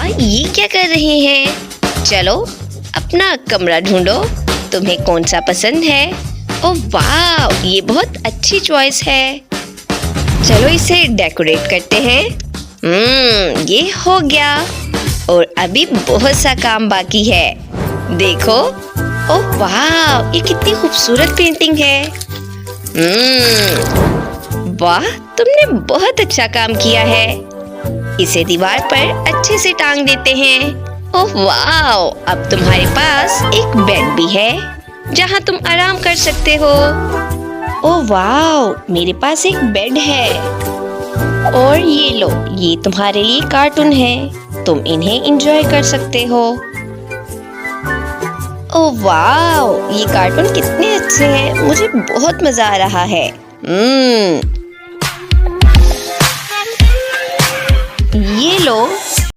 ये क्या कर रहे हैं? चलो अपना कमरा ढूंढो, तुम्हें कौन सा पसंद है? ओह वाह, ये बहुत अच्छी चॉइस है। चलो इसे डेकोरेट करते हैं। ये हो गया और अभी बहुत सा काम बाकी है। देखो, ओह वाह, ये कितनी खूबसूरत पेंटिंग है। वाह, तुमने बहुत अच्छा काम किया है। इसे दीवार पर अच्छे से टांग देते हैं। ओह वाह, अब तुम्हारे पास एक बेड भी है जहां तुम आराम कर सकते हो। ओह वाह, मेरे पास एक बेड है और ये लो, ये तुम्हारे लिए कार्टून है, तुम इन्हें एंजॉय कर सकते हो। ओह वाह, ये कार्टून कितने अच्छे हैं, मुझे बहुत मजा आ रहा है। ये लो,